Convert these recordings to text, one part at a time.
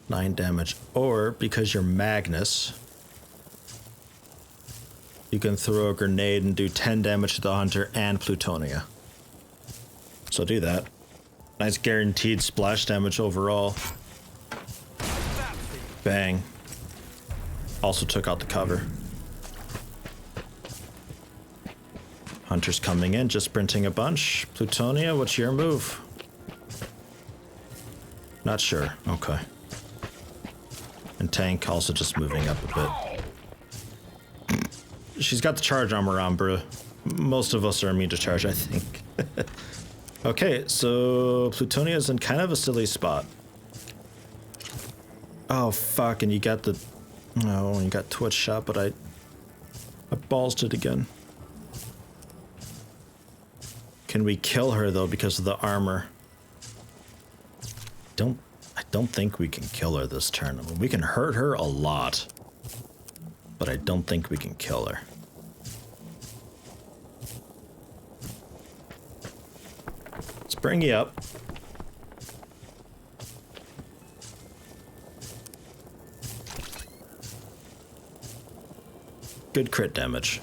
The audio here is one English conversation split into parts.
9 damage. Or, because you're Magnus, you can throw a grenade and do 10 damage to the hunter and Plutonia. So do that. Nice guaranteed splash damage overall. Bang. Also took out the cover. Hunter's coming in, just sprinting a bunch. Plutonia, what's your move? Not sure. Okay. And tank also just moving up a bit. She's got the charge armor on, bro. Most of us are immune to charge, I think. Okay, so Plutonia's in kind of a silly spot. Oh, fuck, and you got the... No, you got Twitch shot, but I ballsed it again. Can we kill her, though, because of the armor? I don't think we can kill her this turn. I mean, we can hurt her a lot, but I don't think we can kill her. Let's bring you up. Good crit damage.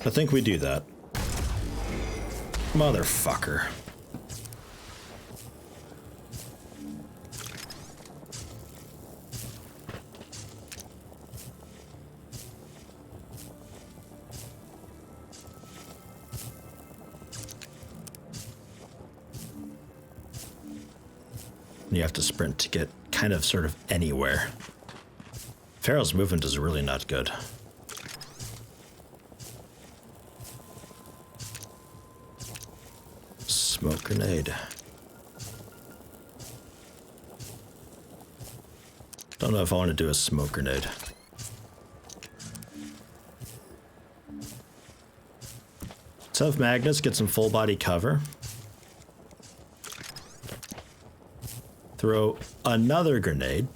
I think we do that. Motherfucker. You have to sprint to get kind of sort of anywhere. Pharaoh's movement is really not good. Smoke grenade. Don't know if I want to do a smoke grenade. Let's have Magnus get some full body cover. Throw another grenade.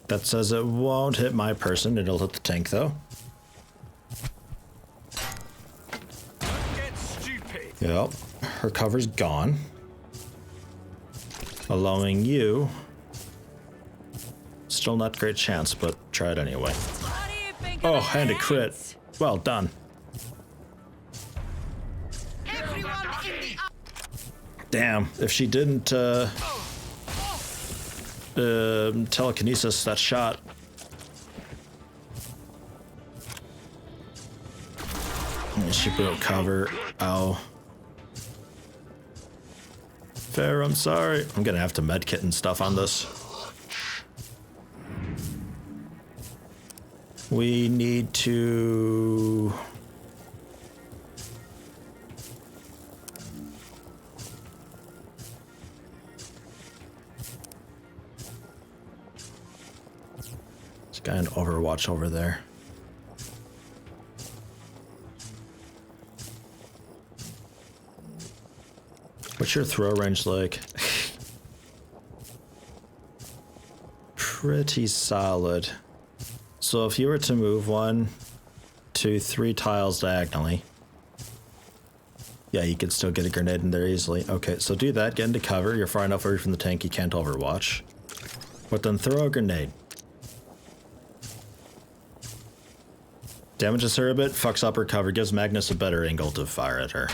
That says it won't hit my person, it'll hit the tank though. Yep, her cover's gone. Allowing you. Still not great chance, but try it anyway. Oh, and a crit. Well done. Damn, if she didn't telekinesis that shot. She broke cover. Ow. Fair, I'm sorry. I'm gonna have to medkit and stuff on this. We need to... There's a guy in Overwatch over there. What's your throw range like? Pretty solid. So if you were to move 1, 2, 3 tiles diagonally, yeah, you could still get a grenade in there easily. Okay, so do that, get into cover. You're far enough away from the tank, you can't overwatch. But then throw a grenade. Damages her a bit, fucks up her cover, gives Magnus a better angle to fire at her.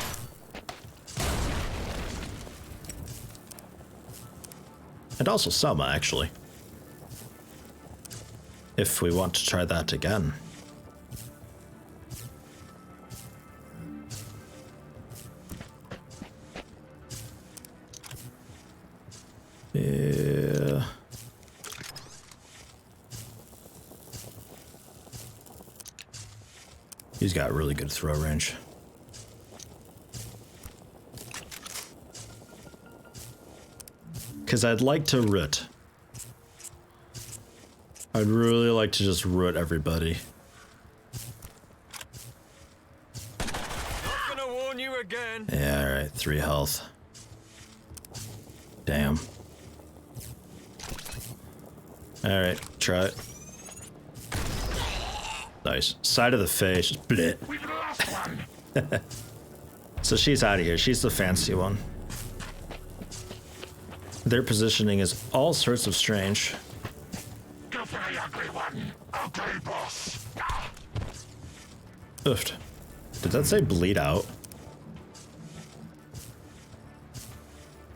And also Selma, actually. If we want to try that again. Yeah. He's got really good throw range. Because I'd like to root. I'd really like to just root everybody. Not gonna warn you again. Yeah, alright, 3 health. Damn. Alright, try it. Nice. Side of the face. Just bleh. So she's out of here. She's the fancy one. Their positioning is all sorts of strange. Go for the ugly one. Okay, boss. Oofed. Did that say bleed out?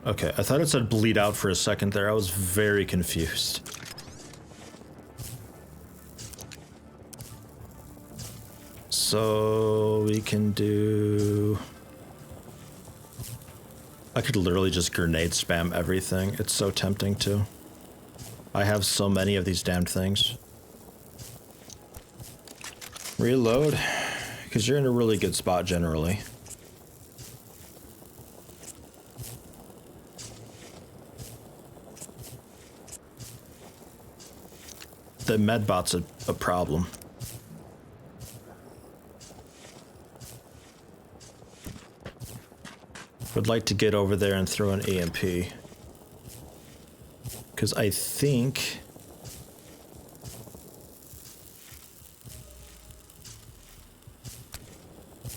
Okay, I thought it said bleed out for a second there. I was very confused. So we can do... I could literally just grenade spam everything. It's so tempting to. I have so many of these damned things. Reload, because you're in a really good spot generally. The medbot's a problem. Would like to get over there and throw an EMP. Because I think...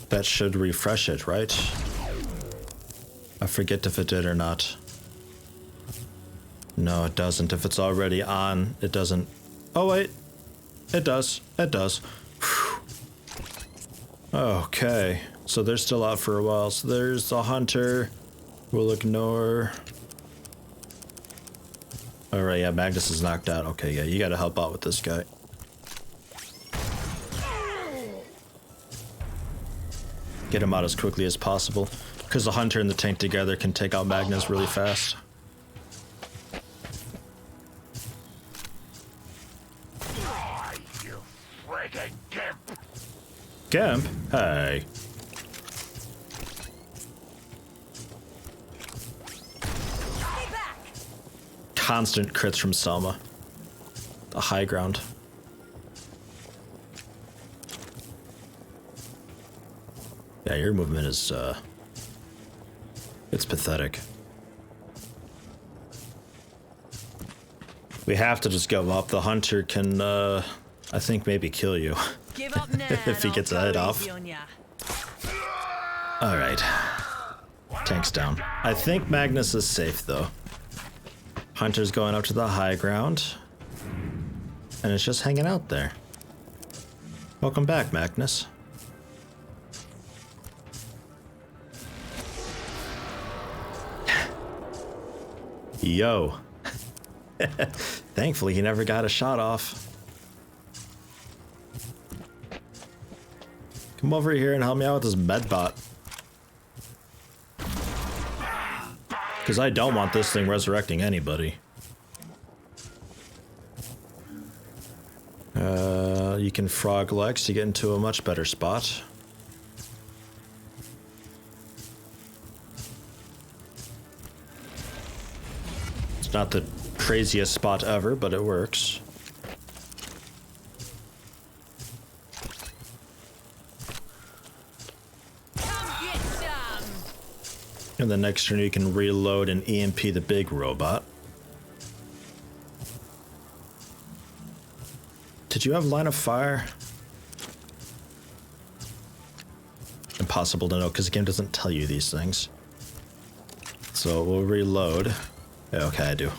that should refresh it, right? I forget if it did or not. No, it doesn't. If it's already on, it doesn't... Oh, wait. It does. It does. Whew. Okay. So they're still out for a while. So there's the hunter. We'll ignore... Alright, yeah, Magnus is knocked out. Okay, yeah, you gotta help out with this guy. Get him out as quickly as possible. Because the hunter and the tank together can take out Magnus really fast. You friggin' gimp. Gimp? Hey. Constant crits from Selma. The high ground. Yeah, your movement is, it's pathetic. We have to just go up. The hunter can, I think maybe kill you. Give up now. If he gets a head off. Alright. Tank's down. I think Magnus is safe, though. Hunter's going up to the high ground. And it's just hanging out there. Welcome back, Magnus. Yo. Thankfully, he never got a shot off. Come over here and help me out with this medbot. Because I don't want this thing resurrecting anybody. You can frog legs to get into a much better spot. It's not the craziest spot ever, but it works. And the next turn you can reload and EMP the big robot. Did you have line of fire? Impossible to know because the game doesn't tell you these things. So we'll reload. Yeah, okay, I do.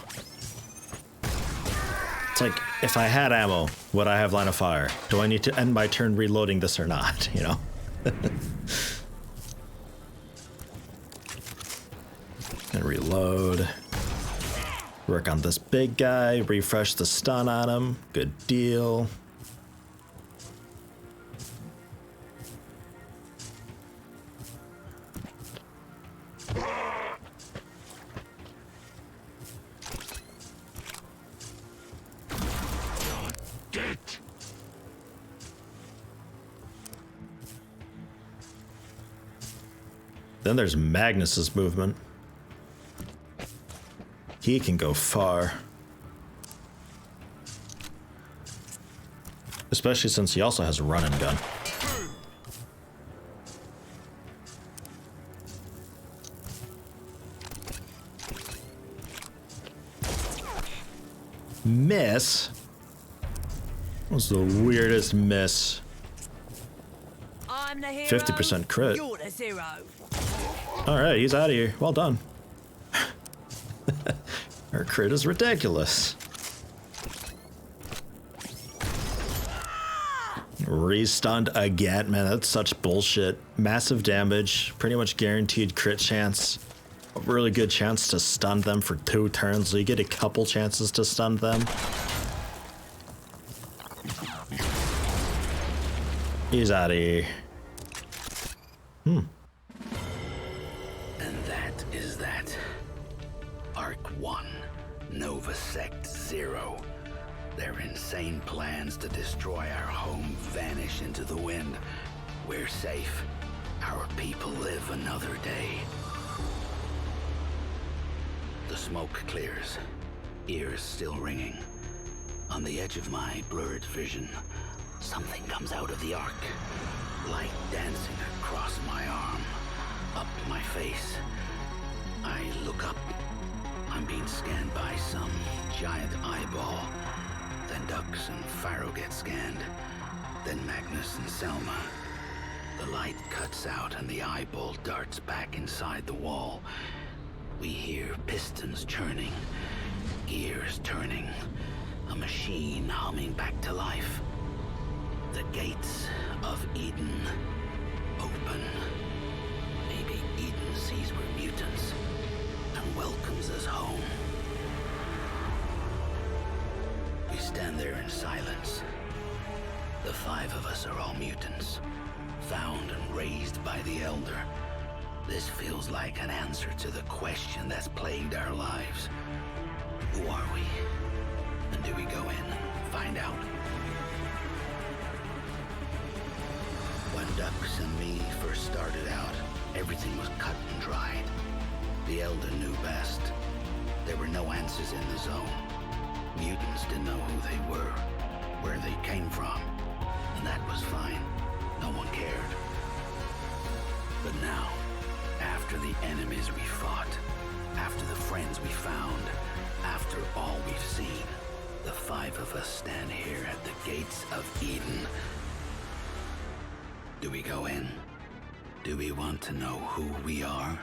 It's like, if I had ammo, would I have line of fire? Do I need to end my turn reloading this or not, you know? And reload. Work on this big guy, refresh the stun on him. Good deal. Then there's Magnus's movement. He can go far. Especially since he also has a run and gun. Miss? That was the weirdest miss. I'm the hero. 50% crit. You're the zero. Alright, he's out of here. Well done. Our crit is ridiculous. Re-stunned again. Man, that's such bullshit. Massive damage. Pretty much guaranteed crit chance. A really good chance to stun them for 2 turns. So you get a couple chances to stun them. He's out of here. And that is that. Arc 1, Nova Sect 0. Their insane plans to destroy our home vanish into the wind. We're safe. Our people live another day. The smoke clears, ears still ringing. On the edge of my blurred vision, something comes out of the arc. Light dancing across my arm, up my face. I look up. I'm being scanned by some giant eyeball. Then Dux and Pharaoh get scanned. Then Magnus and Selma. The light cuts out and the eyeball darts back inside the wall. We hear pistons churning, gears turning, a machine humming back to life. The gates of Eden open. Maybe Eden sees we're mutants and welcomes us home. We stand there in silence. The 5 of us are all mutants, found and raised by the Elder. This feels like an answer to the question that's plagued our lives. Who are we? And do we go in and find out? When Dux and me first started out, everything was cut and dried. The Elder knew best. There were no answers in the zone. Mutants didn't know who they were, where they came from, and that was fine. No one cared. But now, after the enemies we fought, after the friends we found, after all we've seen, the 5 of us stand here at the gates of Eden. Do we go in? Do we want to know who we are?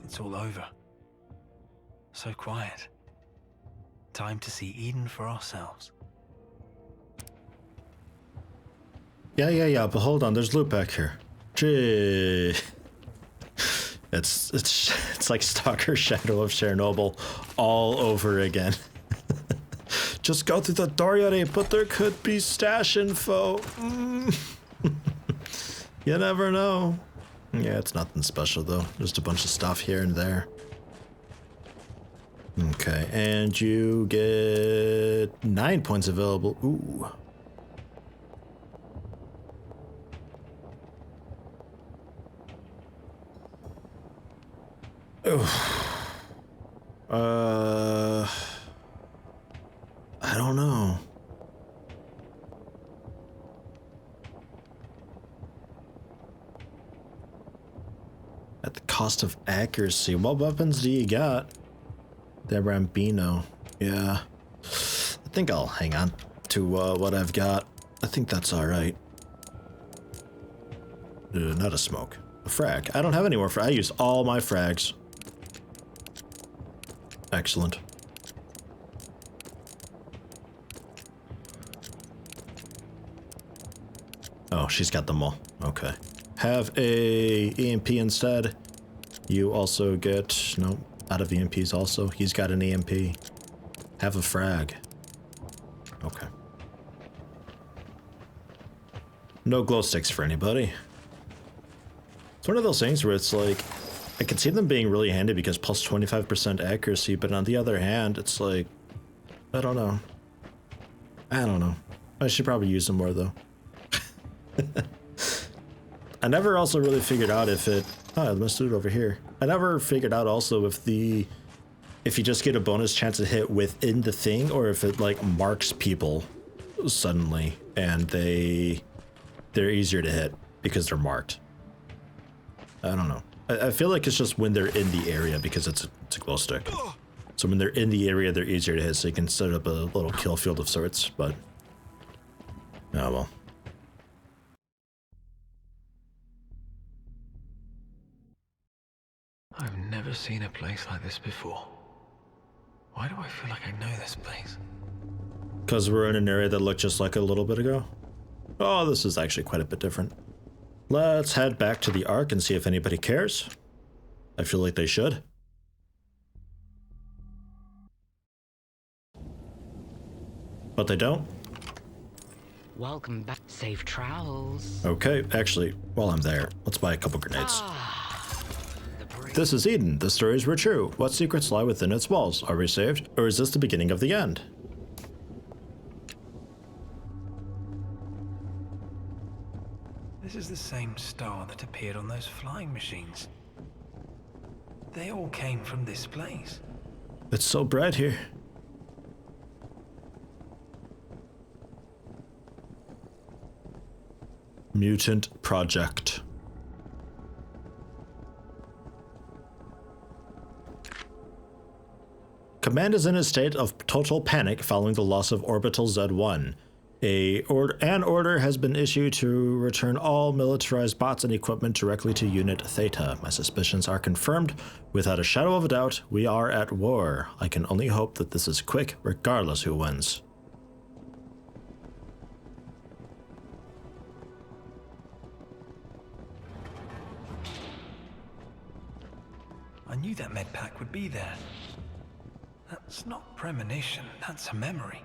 It's all over. So quiet. Time to see Eden for ourselves. Yeah, but hold on, there's loot back here. Gee. It's like Stalker Shadow of Chernobyl all over again. Just go through the door, Yeti, but there could be stash info. You never know. Yeah, it's nothing special though. Just a bunch of stuff here and there. Okay, and you get 9 points available. Ooh. I don't know. At the cost of accuracy, what weapons do you got? The Rambino. Yeah. I think I'll hang on to what I've got. I think that's alright. Not a smoke. A frag. I don't have any more I use all my frags. Excellent. Oh, she's got them all. Okay. Have a EMP instead. You also get... No, out of EMPs also. He's got an EMP. Have a frag. Okay. No glow sticks for anybody. It's one of those things where it's like... I can see them being really handy because plus 25% accuracy, but on the other hand, it's like... I don't know. I should probably use them more though. I never also really figured out if it... Oh, let's do it over here. I never figured out also if you just get a bonus chance to hit within the thing, or if it like marks people suddenly and they're easier to hit because they're marked. I don't know. I feel like it's just when they're in the area because it's a glow stick. So when they're in the area, they're easier to hit, so you can set up a little kill field of sorts, but... oh well. I've never seen a place like this before. Why do I feel like I know this place? Because we're in an area that looked just like a little bit ago? Oh, this is actually quite a bit different. Let's head back to the Ark and see if anybody cares. I feel like they should. But they don't. Welcome back. Safe travels. Okay, actually, while I'm there, let's buy a couple grenades. This is Eden. The stories were true. What secrets lie within its walls? Are we saved? Or is this the beginning of the end? This is the same star that appeared on those flying machines. They all came from this place. It's so bright here. Mutant Project. Command is in a state of total panic following the loss of Orbital Z1. An order has been issued to return all militarized bots and equipment directly to Unit Theta. My suspicions are confirmed. Without a shadow of a doubt, we are at war. I can only hope that this is quick, regardless who wins. I knew that med pack would be there. That's not premonition, that's a memory.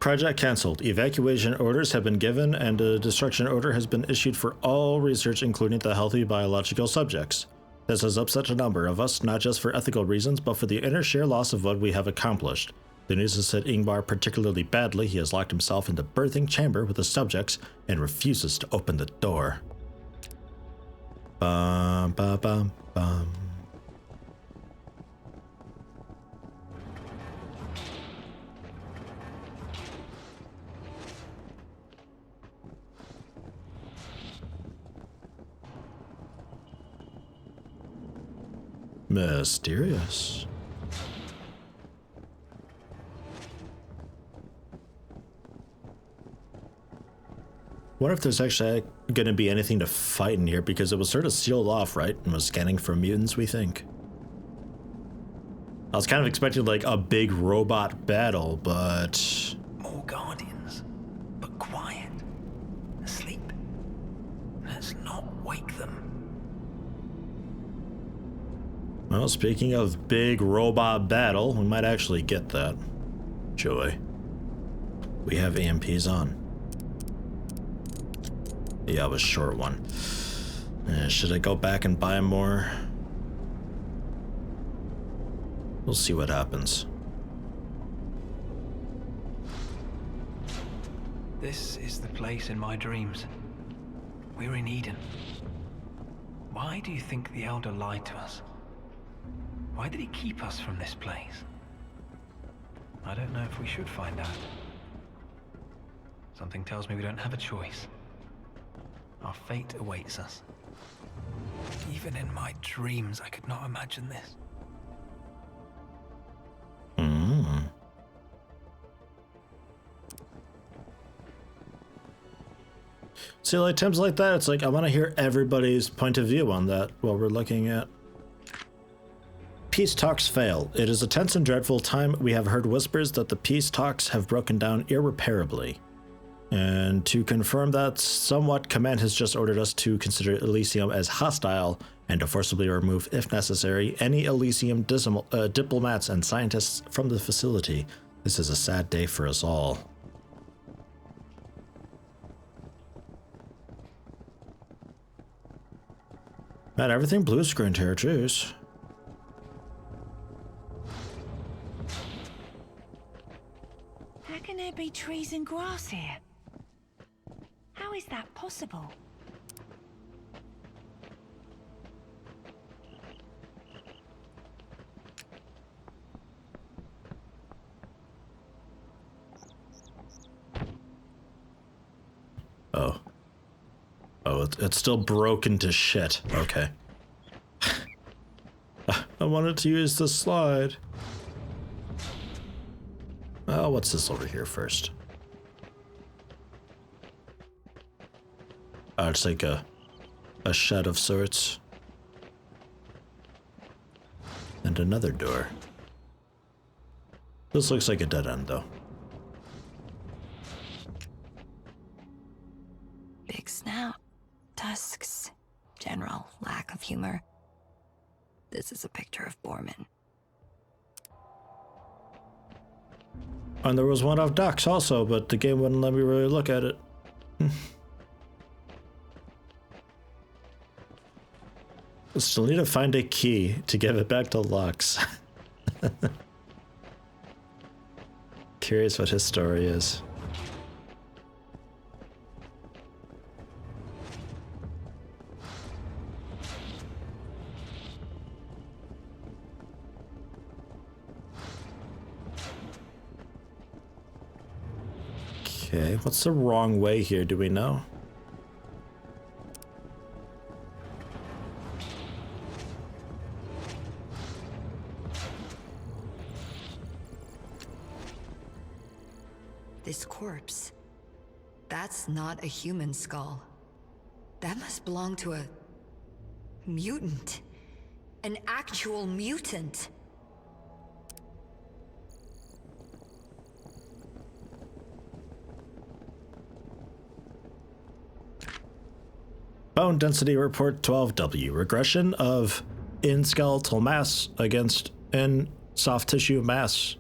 Project cancelled. Evacuation orders have been given and a destruction order has been issued for all research, including the healthy biological subjects. This has upset a number of us, not just for ethical reasons, but for the inner sheer loss of what we have accomplished. The news has hit Ingvar particularly badly. He has locked himself in the birthing chamber with the subjects and refuses to open the door. Bum, ba, bum, bum. Mysterious. Wonder if there's actually going to be anything to fight in here, because it was sort of sealed off, right? And was scanning for mutants, we think. I was kind of expecting like a big robot battle, but... More guardians, but quiet, asleep. Let's not wake them. Well, speaking of big robot battle, we might actually get that. Joy. We have EMPs on. Yeah, it was a short one. Should I go back and buy more? We'll see what happens. This is the place in my dreams. We're in Eden. Why do you think the Elder lied to us? Why did he keep us from this place? I don't know if we should find out. Something tells me we don't have a choice. Our fate awaits us. Even in my dreams, I could not imagine this. See, like times like that, it's like I want to hear everybody's point of view on that while we're looking at. Peace talks fail. It is a tense and dreadful time. We have heard whispers that the peace talks have broken down irreparably. And to confirm that somewhat, Command has just ordered us to consider Elysium as hostile and to forcibly remove, if necessary, any Elysium diplomats and scientists from the facility. This is a sad day for us all. Man, everything blue screened here, jeez. How can there be trees and grass here? How is that possible? Oh. Oh, Oh, it's still broken to shit. Okay. I wanted to use the slide. Oh, what's this over here first? Oh, it's like a shed of sorts. And another door. This looks like a dead end, though. Big snout, tusks, general lack of humor. This is a picture of Borman. And there was one of ducks also, but the game wouldn't let me really look at it. Still need to find a key to give it back to Lux. Curious what his story is. Okay, what's the wrong way here, do we know? This corpse, that's not a human skull. That must belong to a mutant. An actual mutant. Bone density report 12W. Regression of in skeletal mass against in soft tissue mass.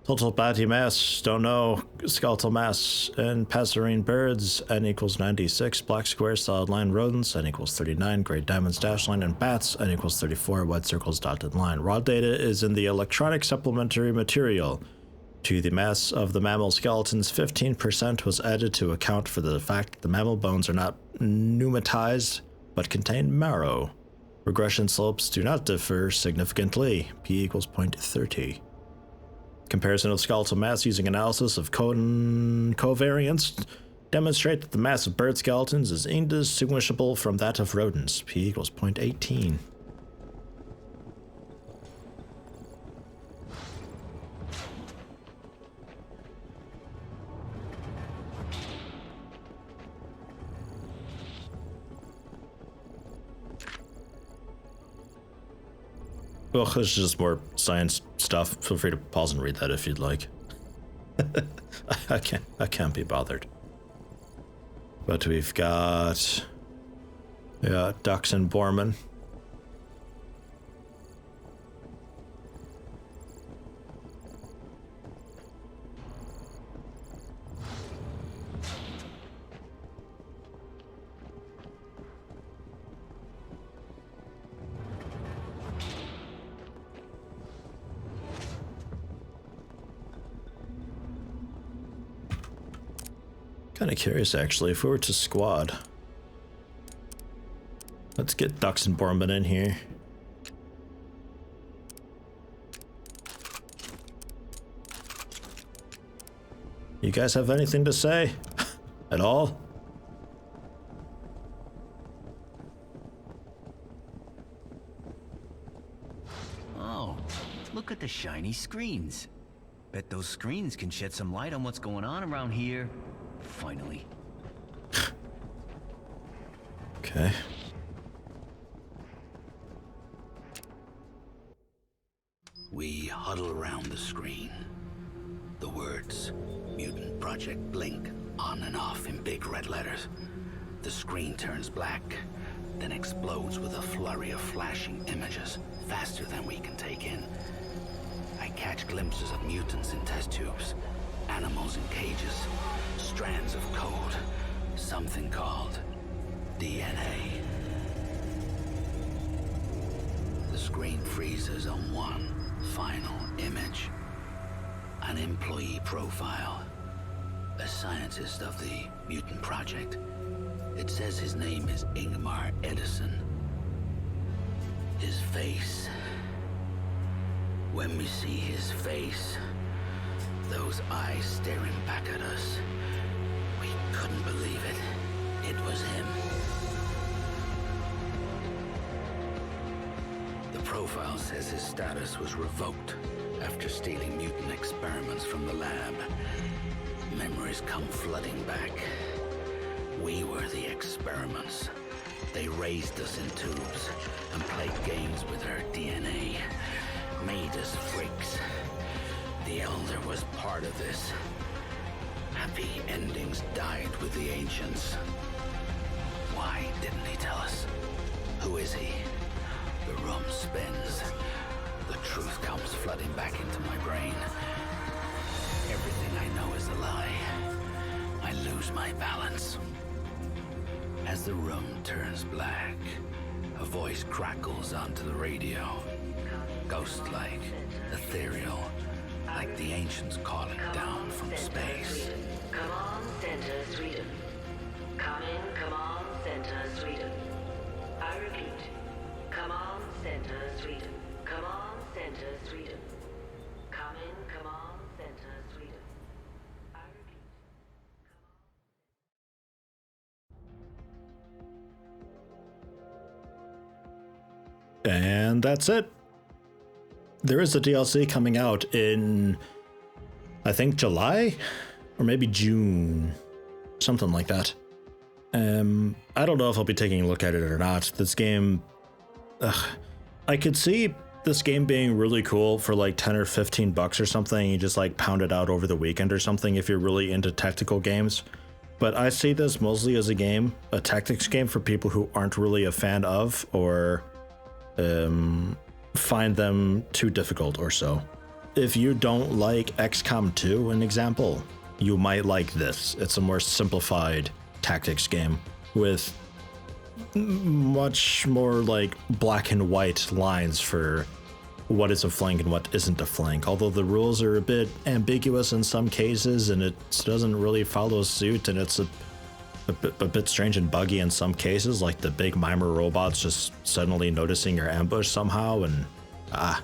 Total body mass, don't know. Skeletal mass in passerine birds, n equals 96. Black squares, solid line rodents, n equals 39. Gray diamonds, dash line, and bats, n equals 34. White circles, dotted line. Raw data is in the electronic supplementary material. To the mass of the mammal skeletons, 15% was added to account for the fact that the mammal bones are not pneumatized, but contain marrow. Regression slopes do not differ significantly. P equals 0.30. Comparison of skeletal mass using analysis of covariance demonstrate that the mass of bird skeletons is indistinguishable from that of rodents. P equals 0.18. Well, this is just more science stuff. Feel free to pause and read that if you'd like. I can't be bothered. But we've got ducks and Borman. Kind of curious, actually, if we were to squad. Let's get Ducks and Borman in here. You guys have anything to say? At all? Oh, look at the shiny screens. Bet those screens can shed some light on what's going on around here. Finally. Okay. We huddle around the screen. The words Mutant Project blink on and off in big red letters. The screen turns black, then explodes with a flurry of flashing images, faster than we can take in. I catch glimpses of mutants in test tubes, animals in cages, strands of code, something called DNA. The screen freezes on one final image. An employee profile. A scientist of the Mutant Project. It says his name is Ingmar Edison. His face. When we see his face, those eyes staring back at us, we couldn't believe it. It was him. The profile says his status was revoked after stealing mutant experiments from the lab. Memories come flooding back. We were the experiments. They raised us in tubes and played games with our DNA. Made us freaks. The Elder was part of this. Happy endings died with the Ancients. Why didn't he tell us? Who is he? The room spins. The truth comes flooding back into my brain. Everything I know is a lie. I lose my balance. As the room turns black, a voice crackles onto the radio. Ghost-like, ethereal, like the Ancients calling down from space. Come on, Center Sweden. Come on, Center Sweden. I repeat, come on, Center Sweden. Come on, Center Sweden. Come on, Center Sweden. I repeat, And that's it. There is a DLC coming out in, I think, July or maybe June, something like that. I don't know if I'll be taking a look at it or not. This game, I could see this game being really cool for like 10 or 15 bucks or something. You just like pound it out over the weekend or something if you're really into tactical games. But I see this mostly as a tactics game for people who aren't really a fan of or find them too difficult or so. If you don't like XCOM 2, an example, you might like this. It's a more simplified tactics game with much more like black and white lines for what is a flank and what isn't a flank. Although the rules are a bit ambiguous in some cases and it doesn't really follow suit, and it's a bit strange and buggy in some cases, like the big mimer robots just suddenly noticing your ambush somehow, and I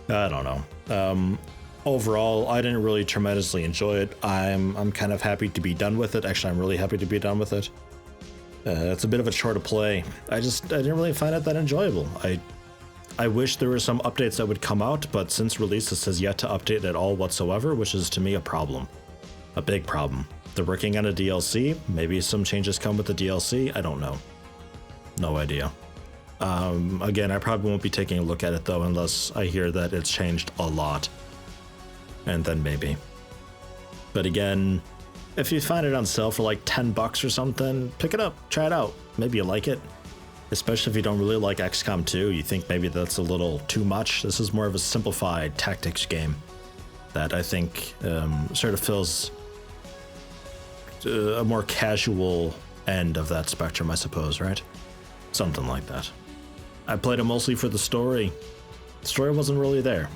don't know. Overall, I didn't really tremendously enjoy it. I'm kind of happy to be done with it. Actually, I'm really happy to be done with it. It's a bit of a chore to play. I didn't really find it that enjoyable. I wish there were some updates that would come out, but since release this has yet to update at all whatsoever, which is to me a problem. A big problem. They're working on a DLC. Maybe some changes come with the DLC. I don't know. No idea. Again, I probably won't be taking a look at it though, unless I hear that it's changed a lot. And then maybe. But again, if you find it on sale for like 10 bucks or something, pick it up, try it out. Maybe you like it. Especially if you don't really like XCOM 2, you think maybe that's a little too much. This is more of a simplified tactics game that I think sort of fills a more casual end of that spectrum, I suppose, right? Something like that. I played it mostly for the story. The story wasn't really there.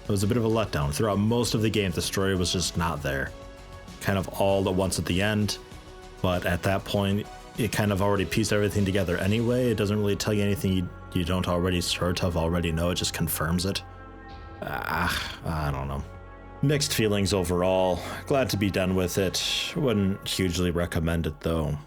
It was a bit of a letdown. Throughout most of the game, the story was just not there. Kind of all at once at the end, but at that point, it kind of already pieced everything together anyway. It doesn't really tell you anything you don't already sort of already know. It just confirms it. I don't know. Mixed feelings overall. Glad to be done with it. Wouldn't hugely recommend it though.